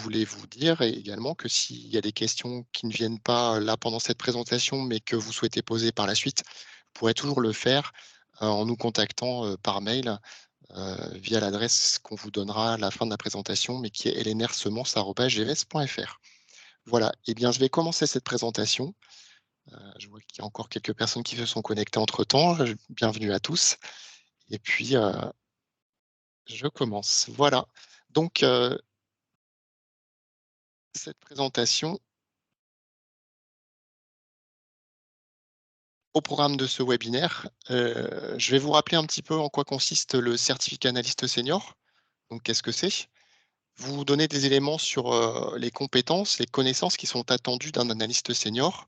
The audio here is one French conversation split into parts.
voulais vous dire également que s'il y a des questions qui ne viennent pas là pendant cette présentation, mais que vous souhaitez poser par la suite, vous pourrez toujours le faire en nous contactant par mail via l'adresse qu'on vous donnera à la fin de la présentation, mais qui est lnrsemence@gvs.fr. Voilà, eh bien, je vais commencer cette présentation. Je vois qu'il y a encore quelques personnes qui se sont connectées entre-temps. Bienvenue à tous. Et puis, je commence. Voilà. Donc, cette présentation, au programme de ce webinaire, je vais vous rappeler un petit peu en quoi consiste le certificat analyste senior. Donc, qu'est-ce que c'est? Vous donner des éléments sur les compétences, les connaissances qui sont attendues d'un analyste senior.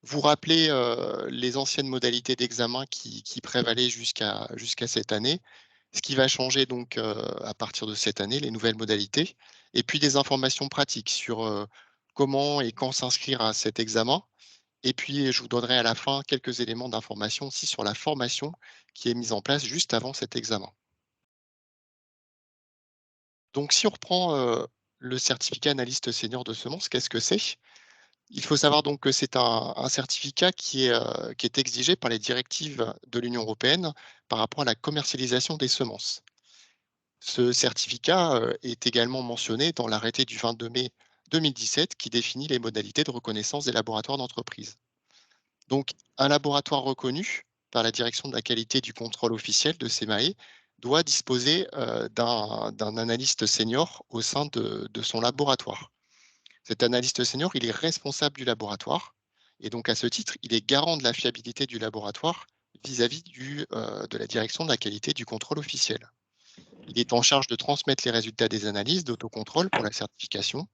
Vous rappeler les anciennes modalités d'examen qui prévalaient jusqu'à cette année, ce qui va changer donc à partir de cette année, les nouvelles modalités, et puis des informations pratiques sur comment et quand s'inscrire à cet examen. Et puis, je vous donnerai à la fin quelques éléments d'information aussi sur la formation qui est mise en place juste avant cet examen. Donc, si on reprend le certificat analyste senior de semences, qu'est-ce que c'est? Il faut savoir donc que c'est un certificat qui est exigé par les directives de l'Union européenne par rapport à la commercialisation des semences. Ce certificat est également mentionné dans l'arrêté du 22 mai 2017 qui définit les modalités de reconnaissance des laboratoires d'entreprise. Donc, un laboratoire reconnu par la direction de la qualité et du contrôle officiel de SEMAE doit disposer d'un analyste senior au sein de son laboratoire. Cet analyste senior, il est responsable du laboratoire et donc à ce titre, il est garant de la fiabilité du laboratoire vis-à-vis de la direction de la qualité et du contrôle officiel. Il est en charge de transmettre les résultats des analyses d'autocontrôle pour la certification.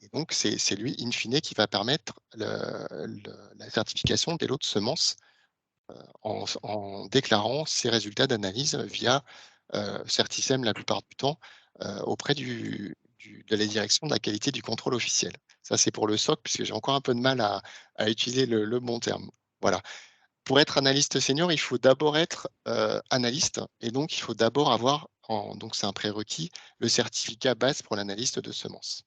Et donc, c'est lui, in fine, qui va permettre la certification des lots de semences en déclarant ces résultats d'analyse via Certicem la plupart du temps auprès de la direction de la qualité du contrôle officiel. Ça, c'est pour le SOC, puisque j'ai encore un peu de mal à utiliser le bon terme. Voilà. Pour être analyste senior, il faut d'abord être analyste, et donc il faut d'abord avoir, donc c'est un prérequis, le certificat base pour l'analyste de semences.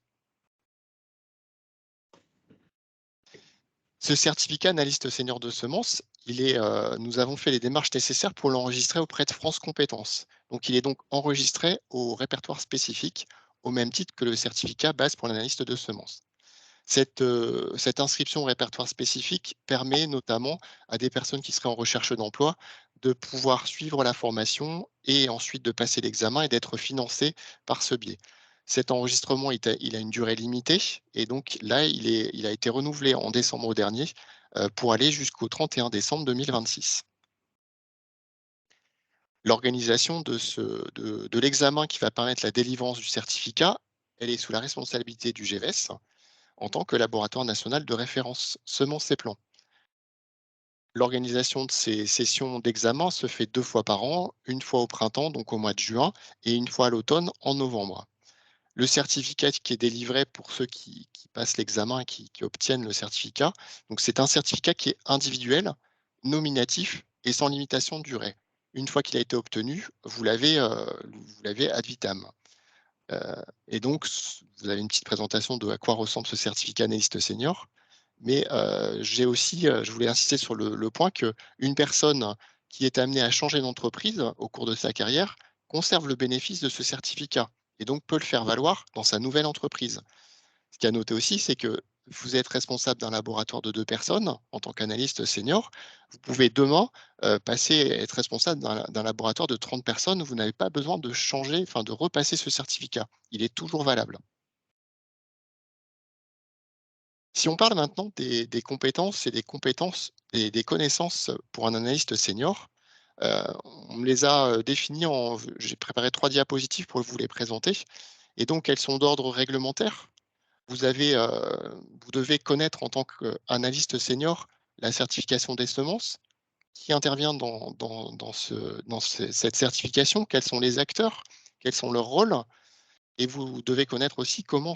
Ce certificat analyste senior de semences, nous avons fait les démarches nécessaires pour l'enregistrer auprès de France Compétences. Donc, il est donc enregistré au répertoire spécifique, au même titre que le certificat base pour l'analyste de semences. Cette inscription au répertoire spécifique permet notamment à des personnes qui seraient en recherche d'emploi de pouvoir suivre la formation et ensuite de passer l'examen et d'être financé par ce biais. Cet enregistrement, il a une durée limitée et donc là, il a été renouvelé en décembre dernier pour aller jusqu'au 31 décembre 2026. L'organisation de l'examen qui va permettre la délivrance du certificat, elle est sous la responsabilité du GVS en tant que laboratoire national de référence semences et plants. L'organisation de ces sessions d'examen se fait 2 fois par an, une fois au printemps, donc au mois de juin, et une fois à l'automne, en novembre. Le certificat qui est délivré pour ceux qui passent l'examen et qui obtiennent le certificat, donc c'est un certificat qui est individuel, nominatif et sans limitation de durée. Une fois qu'il a été obtenu, vous l'avez ad vitam. Et donc, vous avez une petite présentation de à quoi ressemble ce certificat analyste senior. Mais je voulais insister sur le point qu'une personne qui est amenée à changer d'entreprise au cours de sa carrière conserve le bénéfice de ce certificat et donc peut le faire valoir dans sa nouvelle entreprise. Ce qu'il y a à noter aussi, c'est que vous êtes responsable d'un laboratoire de 2 personnes en tant qu'analyste senior. Vous pouvez demain être responsable d'un laboratoire de 30 personnes où vous n'avez pas besoin de changer, enfin de repasser ce certificat. Il est toujours valable. Si on parle maintenant des compétences et des connaissances pour un analyste senior, on me les a définies j'ai préparé 3 diapositives pour vous les présenter. Et donc, elles sont d'ordre réglementaire. Vous avez, vous devez connaître en tant qu'analyste senior la certification des semences. Qui intervient dans cette certification? Quels sont les acteurs? Quels sont leurs rôles? Et vous devez connaître aussi comment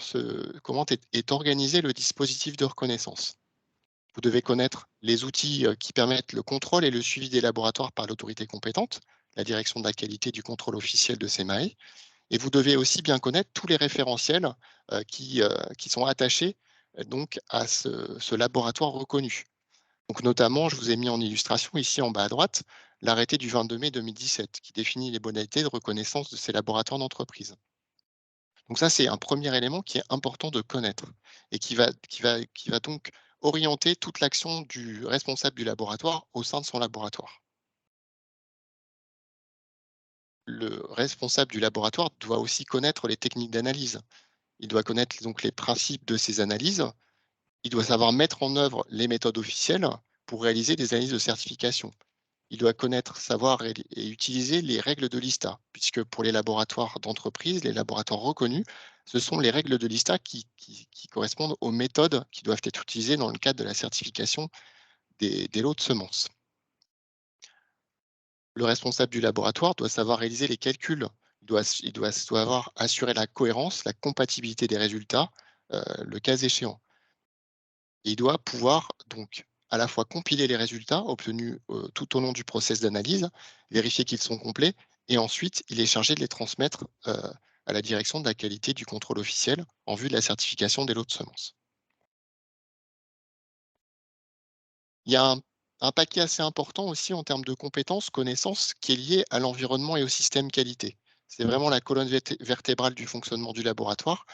est organisé le dispositif de reconnaissance. Vous devez connaître les outils qui permettent le contrôle et le suivi des laboratoires par l'autorité compétente, la direction de la qualité du contrôle officiel de SEMAE. Et vous devez aussi bien connaître tous les référentiels qui sont attachés donc à ce laboratoire reconnu. Donc notamment, je vous ai mis en illustration ici en bas à droite l'arrêté du 22 mai 2017 qui définit les modalités de reconnaissance de ces laboratoires d'entreprise. Donc ça, c'est un premier élément qui est important de connaître et qui va donc orienter toute l'action du responsable du laboratoire au sein de son laboratoire. Le responsable du laboratoire doit aussi connaître les techniques d'analyse. Il doit connaître donc les principes de ces analyses. Il doit savoir mettre en œuvre les méthodes officielles pour réaliser des analyses de certification. Il doit connaître, savoir et utiliser les règles de l'ISTA, puisque pour les laboratoires d'entreprise, les laboratoires reconnus, ce sont les règles de l'ISTA qui correspondent aux méthodes qui doivent être utilisées dans le cadre de la certification des lots de semences. Le responsable du laboratoire doit savoir réaliser les calculs. Il doit savoir assurer la cohérence, la compatibilité des résultats, le cas échéant. Et il doit pouvoir donc à la fois compiler les résultats obtenus tout au long du process d'analyse, vérifier qu'ils sont complets, et ensuite il est chargé de les transmettre à la direction de la qualité du contrôle officiel en vue de la certification des lots de semences. Il y a un paquet assez important aussi en termes de compétences, connaissances, qui est lié à l'environnement et au système qualité. C'est vraiment la colonne vertébrale du fonctionnement du laboratoire.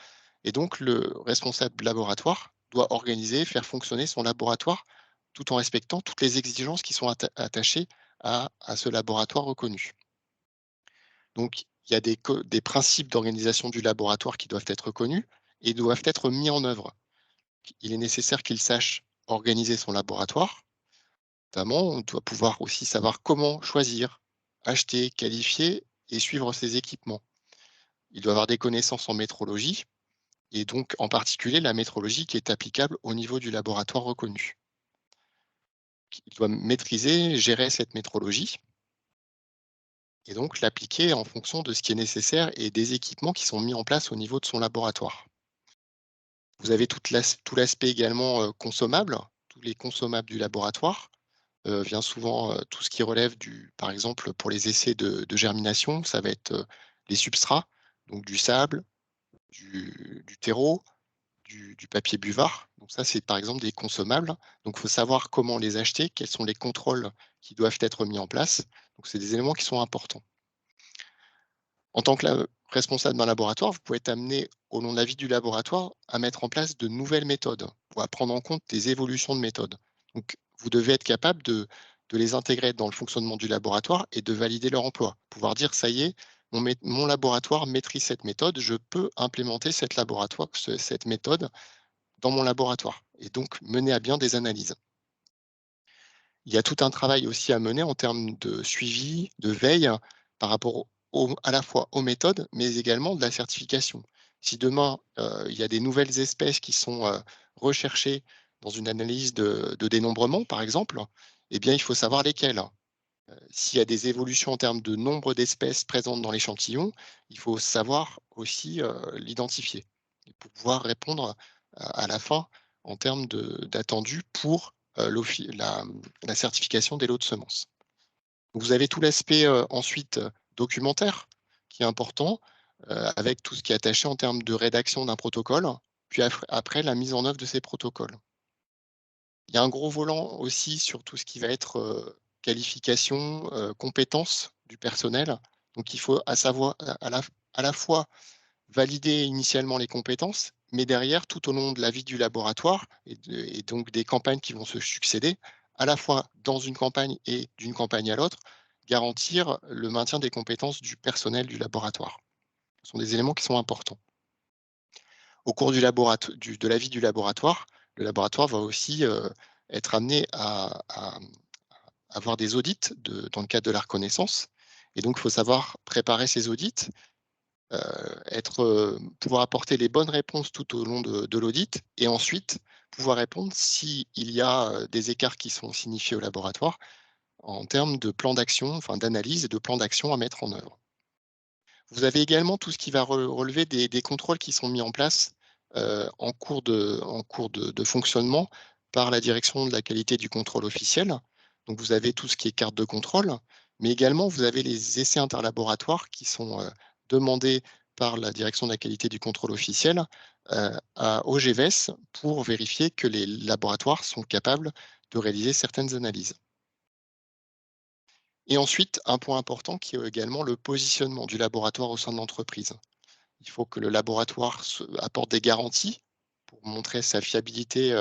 Et donc, le responsable laboratoire doit organiser, faire fonctionner son laboratoire tout en respectant toutes les exigences qui sont attachées à ce laboratoire reconnu. Donc, il y a des principes d'organisation du laboratoire qui doivent être connus et doivent être mis en œuvre. Il est nécessaire qu'il sache organiser son laboratoire. Notamment, on doit pouvoir aussi savoir comment choisir, acheter, qualifier et suivre ses équipements. Il doit avoir des connaissances en métrologie et donc en particulier la métrologie qui est applicable au niveau du laboratoire reconnu. Il doit maîtriser, gérer cette métrologie et donc l'appliquer en fonction de ce qui est nécessaire et des équipements qui sont mis en place au niveau de son laboratoire. Vous avez tout l'aspect également consommable, tous les consommables du laboratoire. Vient souvent tout ce qui relève par exemple, pour les essais de germination, ça va être les substrats, donc du sable, du terreau, du papier buvard. Donc ça, c'est par exemple des consommables. Donc il faut savoir comment les acheter, quels sont les contrôles qui doivent être mis en place. Donc c'est des éléments qui sont importants. En tant que responsable d'un laboratoire, vous pouvez être amené au long de la vie du laboratoire à mettre en place de nouvelles méthodes ou à prendre en compte des évolutions de méthodes. Donc vous devez être capable de les intégrer dans le fonctionnement du laboratoire et de valider leur emploi. Pouvoir dire, ça y est, mon laboratoire maîtrise cette méthode, je peux implémenter cette méthode dans mon laboratoire et donc mener à bien des analyses. Il y a tout un travail aussi à mener en termes de suivi, de veille par rapport à la fois aux méthodes, mais également de la certification. Si demain, il y a des nouvelles espèces qui sont recherchées dans une analyse de dénombrement, par exemple, eh bien, il faut savoir lesquelles. S'il y a des évolutions en termes de nombre d'espèces présentes dans l'échantillon, il faut savoir aussi l'identifier pour pouvoir répondre à la fin en termes d'attendus pour la certification des lots de semences. Vous avez tout l'aspect ensuite documentaire qui est important avec tout ce qui est attaché en termes de rédaction d'un protocole, puis après la mise en œuvre de ces protocoles. Il y a un gros volant aussi sur tout ce qui va être qualification, compétences du personnel. Donc il faut à la fois valider initialement les compétences, mais derrière, tout au long de la vie du laboratoire et donc des campagnes qui vont se succéder, à la fois dans une campagne et d'une campagne à l'autre, garantir le maintien des compétences du personnel du laboratoire. Ce sont des éléments qui sont importants. Au cours de la vie du laboratoire, le laboratoire va aussi être amené à avoir des audits dans le cadre de la reconnaissance. Et donc, il faut savoir préparer ces audits, pouvoir apporter les bonnes réponses tout au long de l'audit et ensuite pouvoir répondre s'il y a des écarts qui sont signifiés au laboratoire en termes de plan d'action, enfin d'analyse et de plan d'action à mettre en œuvre. Vous avez également tout ce qui va relever des contrôles qui sont mis en place en cours de fonctionnement par la direction de la qualité du contrôle officiel. Donc vous avez tout ce qui est carte de contrôle, mais également vous avez les essais interlaboratoires qui sont demandés par la direction de la qualité du contrôle officiel, au GVS pour vérifier que les laboratoires sont capables de réaliser certaines analyses. Et ensuite, un point important qui est également le positionnement du laboratoire au sein de l'entreprise. Il faut que le laboratoire apporte des garanties pour montrer sa fiabilité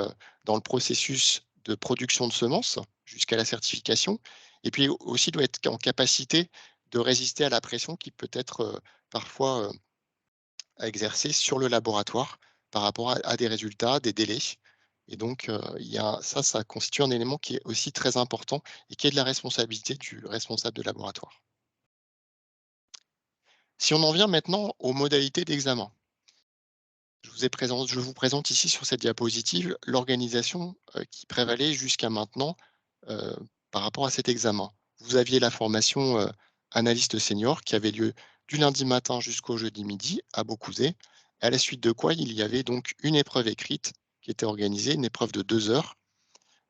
dans le processus de production de semences jusqu'à la certification. Et puis aussi doit être en capacité de résister à la pression qui peut être parfois exercée sur le laboratoire par rapport à des résultats, des délais. Et donc, il y a, ça constitue un élément qui est aussi très important et qui est de la responsabilité du responsable de laboratoire. Si on en vient maintenant aux modalités d'examen. Je vous présente ici sur cette diapositive l'organisation, qui prévalait jusqu'à maintenant, heu, par rapport à cet examen. Vous aviez la formation, analyste senior qui avait lieu du lundi matin jusqu'au jeudi midi à Beaucouzé, à la suite de quoi il y avait donc une épreuve écrite qui était organisée, une épreuve de 2 heures,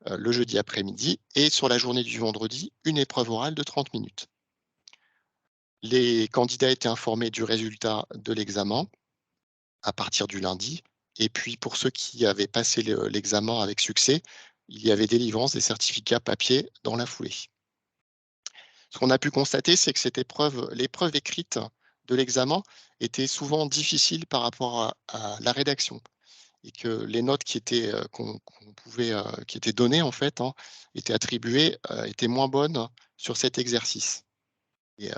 le jeudi après-midi et sur la journée du vendredi, une épreuve orale de 30 minutes. Les candidats étaient informés du résultat de l'examen à partir du lundi. Et puis pour ceux qui avaient passé l'examen avec succès, il y avait délivrance des certificats papier dans la foulée. Ce qu'on a pu constater, c'est que l'épreuve écrite de l'examen était souvent difficile par rapport à la rédaction et que les notes qui étaient, qu'on pouvait, qui étaient données en fait, hein, étaient attribuées, étaient moins bonnes sur cet exercice. Et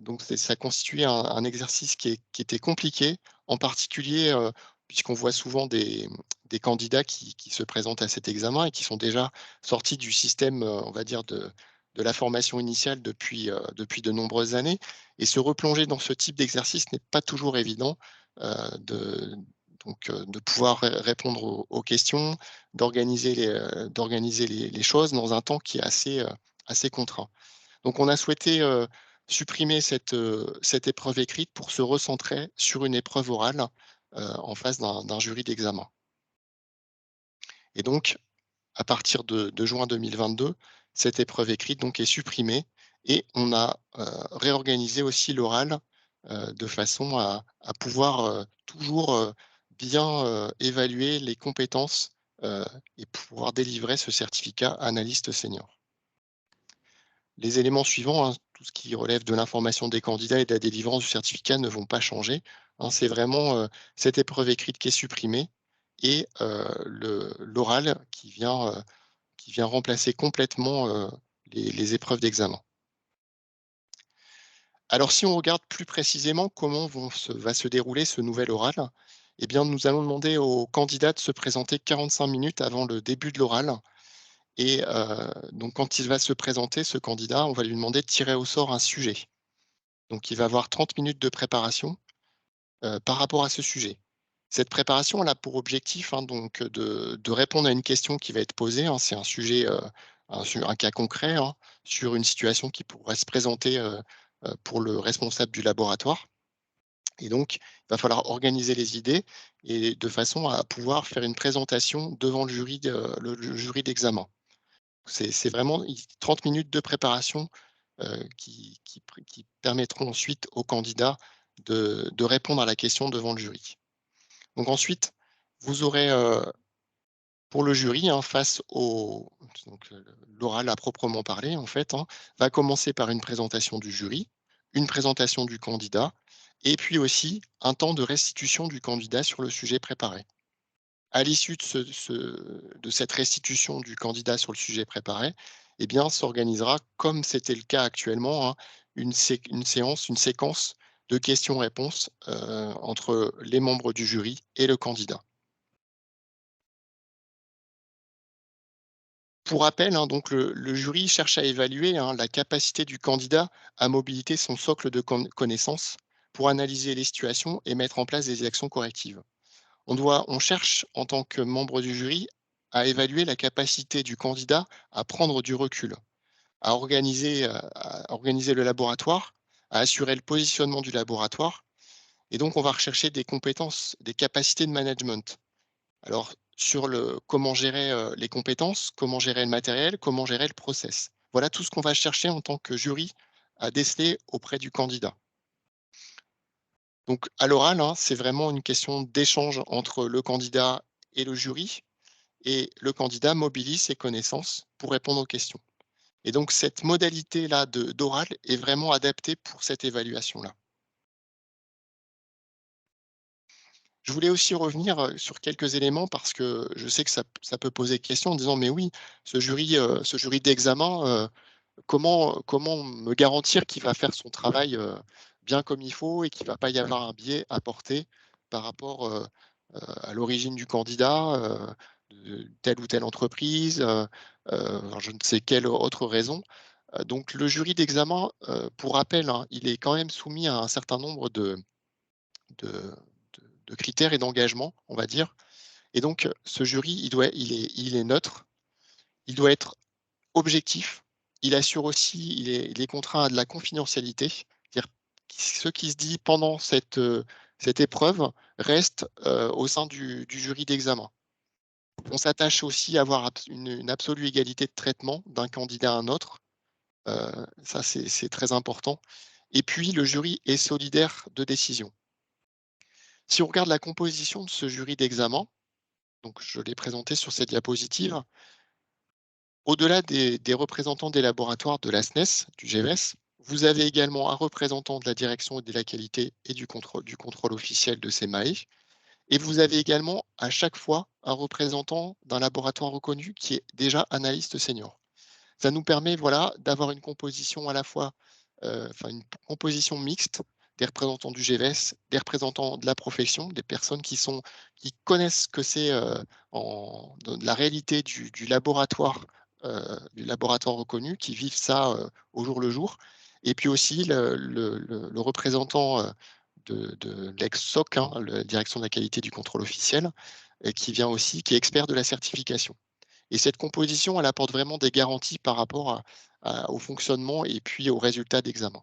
donc ça constituait un exercice qui était compliqué, en particulier, puisqu'on voit souvent des candidats qui se présentent à cet examen et qui sont déjà sortis du système, on va dire de la formation initiale depuis de nombreuses années et se replonger dans ce type d'exercice n'est pas toujours évident, de de pouvoir répondre aux questions, d'organiser les choses dans un temps qui est assez contraint. Donc on a souhaité, supprimer cette épreuve écrite pour se recentrer sur une épreuve orale, en face d'un jury d'examen. Et donc à partir de juin 2022, cette épreuve écrite donc est supprimée et on a, réorganisé aussi l'oral, de façon à pouvoir, toujours, bien, évaluer les compétences, heu et pouvoir délivrer ce certificat analyste senior. Les éléments suivants, hein, tout ce qui relève de l'information des candidats et de la délivrance du certificat ne vont pas changer, hein. C'est vraiment, cette épreuve écrite qui est supprimée et le l'oral qui vient remplacer complètement, les épreuves d'examen. Alors si on regarde plus précisément comment va se dérouler ce nouvel oral, eh bien nous allons demander aux candidats de se présenter 45 minutes avant le début de l'oral et donc quand il va se présenter, ce candidat, on va lui demander de tirer au sort un sujet. Donc il va avoir 30 minutes de préparation, par rapport à ce sujet. Cette préparation, elle a pour objectif, hein, donc de répondre à une question qui va être posée, hein. C'est un sujet, un cas concret, hein, sur une situation qui pourrait se présenter, pour le responsable du laboratoire et donc il va falloir organiser les idées et de façon à pouvoir faire une présentation devant le jury d'examen. C'est vraiment 30 minutes de préparation, qui permettront ensuite aux candidats de répondre à la question devant le jury. Donc ensuite, vous aurez, pour le jury, hein, face au donc, l'oral à proprement parler, en fait, hein, va commencer par une présentation du jury, une présentation du candidat et puis aussi un temps de restitution du candidat sur le sujet préparé. À l'issue de cette restitution du candidat sur le sujet préparé, eh bien, s'organisera, comme c'était le cas actuellement, hein, une séquence de questions-réponses, entre les membres du jury et le candidat. Pour rappel, hein, donc le jury cherche à évaluer, hein, la capacité du candidat à mobiliter son socle de connaissances pour analyser les situations et mettre en place des actions correctives. On cherche, en tant que membre du jury, à évaluer la capacité du candidat à prendre du recul, à organiser le laboratoire, à assurer le positionnement du laboratoire et donc on va rechercher des compétences, des capacités de management. Alors sur le comment gérer, les compétences, comment gérer le matériel, comment gérer le process. Voilà tout ce qu'on va chercher en tant que jury à déceler auprès du candidat. Donc à l'oral, hein, c'est vraiment une question d'échange entre le candidat et le jury et le candidat mobilise ses connaissances pour répondre aux questions. Et donc cette modalité-là de d'oral est vraiment adaptée pour cette évaluation-là. Je voulais aussi revenir, sur quelques éléments parce que je sais que ça peut poser question en disant: «Mais oui, ce jury d'examen, comment me garantir qu'il va faire son travail, bien comme il faut et qu'il va pas y avoir un biais apporté par rapport, à l'origine du candidat, de telle ou telle entreprise, je ne sais quelle autre raison. Donc le jury d'examen, pour rappel, hein, il est quand même soumis à un certain nombre de de critères et d'engagements, on va dire. Et donc ce jury, il est neutre, il doit être objectif. Il assure aussi il est contraint à de la confidentialité. C'est-à-dire ce qui se dit pendant cette épreuve reste, au sein du jury d'examen. On s'attache aussi à avoir une absolue égalité de traitement d'un candidat à un autre. Ça, c'est très important. Et puis, le jury est solidaire de décision. Si on regarde la composition de ce jury d'examen, donc je l'ai présenté sur cette diapositive, au-delà des représentants des laboratoires de la SNES, du GVS, vous avez également un représentant de la direction de la qualité et du contrôle officiel de CEMAE. Et vous avez également à chaque fois un représentant d'un laboratoire reconnu qui est déjà analyste senior. Ça nous permet, voilà, d'avoir une composition à la fois, enfin une composition mixte des représentants du GVS, des représentants de la profession, des personnes qui connaissent ce que c'est, en de la réalité du laboratoire reconnu, qui vivent ça, au jour le jour. Et puis aussi le représentant, de l'ex-SOC, hein, la direction de la qualité du contrôle officiel, qui vient aussi, qui est expert de la certification. Et cette composition, elle apporte vraiment des garanties par rapport au fonctionnement et puis aux résultats d'examen.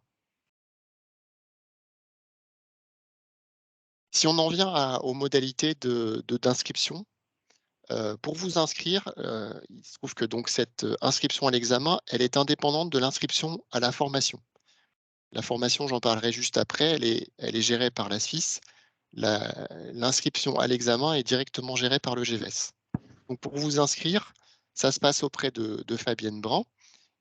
Si on en vient aux modalités d'inscription, pour vous inscrire, il se trouve que donc cette inscription à l'examen, elle est indépendante de l'inscription à la formation. La formation, j'en parlerai juste après, elle est gérée par la Suisse. L'inscription à l'examen est directement gérée par le GVS. Donc pour vous inscrire, ça se passe auprès de Fabienne Brand.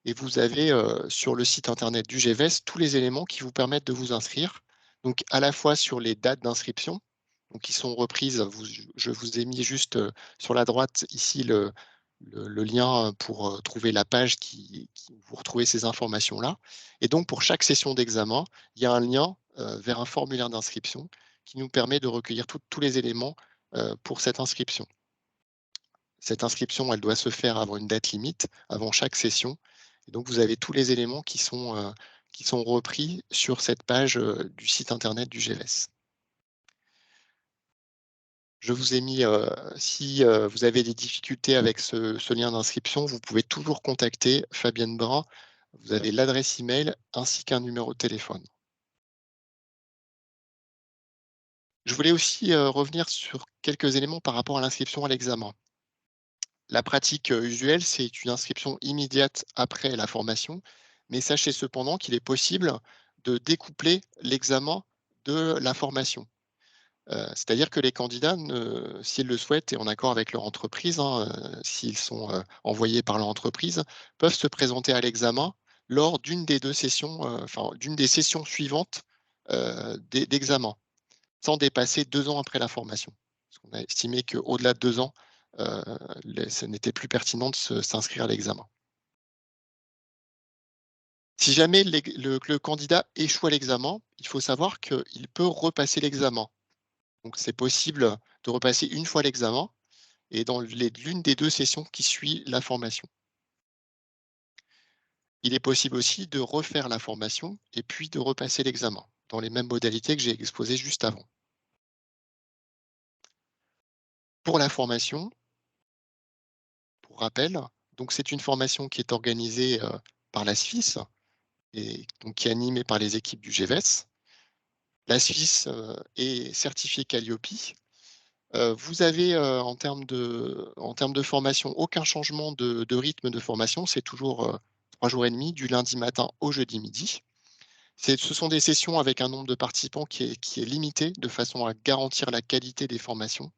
Et vous avez, sur le site internet du GVS tous les éléments qui vous permettent de vous inscrire. Donc à la fois sur les dates d'inscription, donc qui sont reprises, je vous ai mis juste, sur la droite ici le lien, pour, trouver la page qui où vous retrouvez ces informations-là. Et donc pour chaque session d'examen, il y a un lien, vers un formulaire d'inscription qui nous permet de recueillir tous les éléments, pour cette inscription. Cette inscription, elle doit se faire avant une date limite, avant chaque session. Et donc, vous avez tous les éléments qui sont repris sur cette page, du site internet du GVS. Je vous ai mis, si, vous avez des difficultés avec ce lien d'inscription, vous pouvez toujours contacter Fabienne Brun. Vous avez l'adresse email ainsi qu'un numéro de téléphone. Je voulais aussi, revenir sur quelques éléments par rapport à l'inscription à l'examen. La pratique, usuelle, c'est une inscription immédiate après la formation, mais sachez cependant qu'il est possible de découpler l'examen de la formation. C'est-à-dire que les candidats s'ils le souhaitent et en accord avec leur entreprise, hein, s'ils sont, envoyés par leur entreprise, peuvent se présenter à l'examen lors d'une des 2 sessions, enfin d'une des sessions suivantes, d'examen, sans dépasser 2 ans après la formation. Parce qu'on a estimé qu'au-delà de 2 ans, heu, ce n'était plus pertinent de s'inscrire à l'examen. Si jamais le candidat échoue à l'examen, il faut savoir qu'il peut repasser l'examen. Donc c'est possible de repasser une fois l'examen et dans l'une des 2 sessions qui suit la formation. Il est possible aussi de refaire la formation et puis de repasser l'examen, dans les mêmes modalités que j'ai exposées juste avant. Pour la formation, pour rappel, donc c'est une formation qui est organisée, par la Suisse et donc qui est animée par les équipes du GVS. La Suisse, est certifiée Qualiopi. Vous avez, en termes de formation, aucun changement de rythme de formation. C'est toujours, 3 jours et demi, du lundi matin au jeudi midi. Ce sont des sessions avec un nombre de participants qui est limité, de façon à garantir la qualité des formations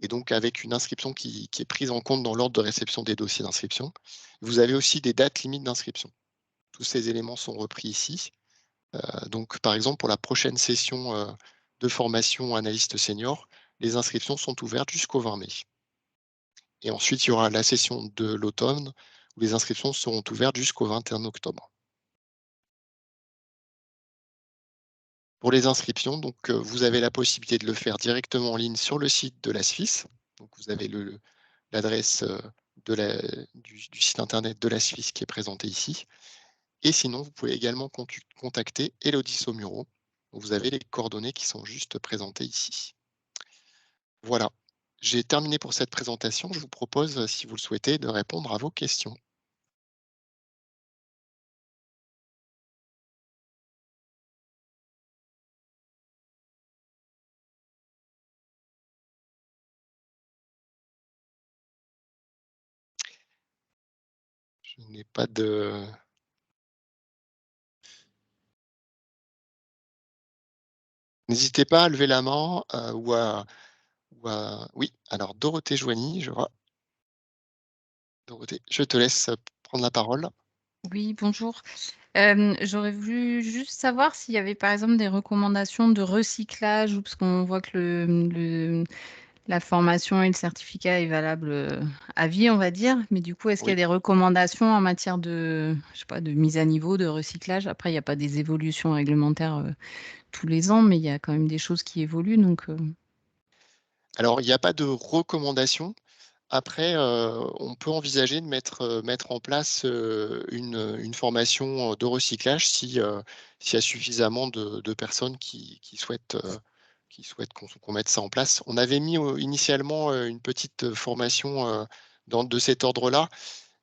et donc avec une inscription qui est prise en compte dans l'ordre de réception des dossiers d'inscription. Vous avez aussi des dates limites d'inscription. Tous ces éléments sont repris ici. Donc par exemple, pour la prochaine session, de formation analyste senior, les inscriptions sont ouvertes jusqu'au 20 mai et ensuite il y aura la session de l'automne où les inscriptions seront ouvertes jusqu'au 21 octobre. Pour les inscriptions, donc, vous avez la possibilité de le faire directement en ligne sur le site de la SFIS. Donc vous avez l'adresse, de la du site internet de la SFIS qui est présentée ici et sinon vous pouvez également contacter Élodie Saumurot. Vous avez les coordonnées qui sont juste présentées ici. Voilà, j'ai terminé pour cette présentation. Je vous propose, si vous le souhaitez, de répondre à vos questions. Je n'ai pas de N'hésitez pas à lever la main, ou à oui, alors Dorothée Joigny, je vois. Dorothée, je te laisse, prendre la parole. Oui, bonjour. J'aurais voulu juste savoir s'il y avait, par exemple, des recommandations de recyclage ou parce qu'on voit que la formation et le certificat est valable, à vie, on va dire. Mais du coup, est-ce qu'il y a Oui. des recommandations en matière de, je sais pas, de mise à niveau, de recyclage? Après, il y a pas des évolutions réglementaires, tous les ans, mais il y a quand même des choses qui évoluent donc Alors il n'y a pas de recommandation. Après, on peut envisager de mettre en place, une formation, de recyclage s'il y a suffisamment de personnes qui souhaitent qu'on mette ça en place. On avait mis, initialement, une petite, formation, de cet ordre-là,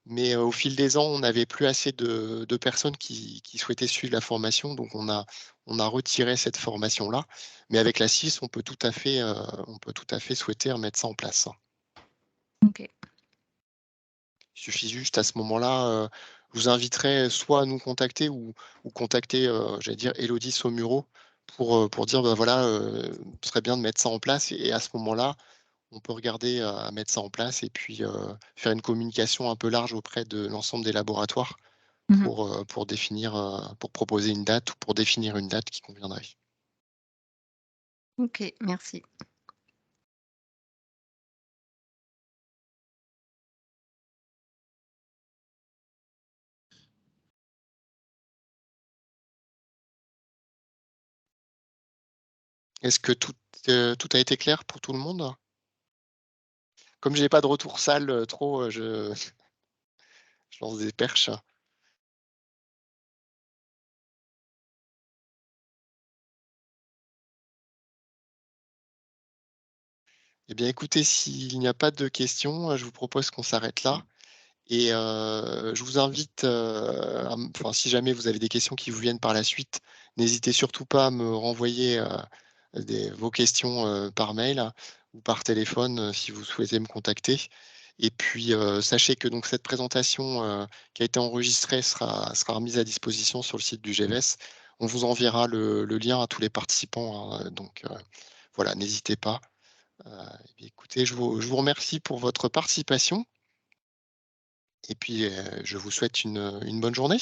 mais, au fil des ans, on n'avait plus assez de personnes qui souhaitaient suivre la formation, donc on a retiré cette formation-là. Mais avec la CIS, on peut tout à fait souhaiter remettre ça en place. OK. Il suffit juste à ce moment-là, je vous inviterai soit à nous contacter ou contacter, j'allais dire Élodie Saumurot pour dire: «Bah, voilà, ce serait bien de mettre ça en place» et à ce moment-là, on peut regarder, à mettre ça en place et puis, faire une communication un peu large auprès de l'ensemble des laboratoires Mmh. pour proposer une date ou pour définir une date qui conviendrait. OK, merci. Est-ce que tout a été clair pour tout le monde? Comme j'ai pas de retour salle, trop, je lance des perches. Eh bien, écoutez, s'il n'y a pas de questions, je vous propose qu'on s'arrête là et je vous invite, enfin, si jamais vous avez des questions qui vous viennent par la suite, n'hésitez surtout pas à me renvoyer, vos questions, par mail ou par téléphone, si vous souhaitez me contacter et puis, sachez que donc cette présentation, qui a été enregistrée sera remise à disposition sur le site du GVS. On vous enverra le lien à tous les participants, hein, donc voilà, n'hésitez pas. Eh bien, écoutez, je vous remercie pour votre participation et puis, je vous souhaite une bonne journée.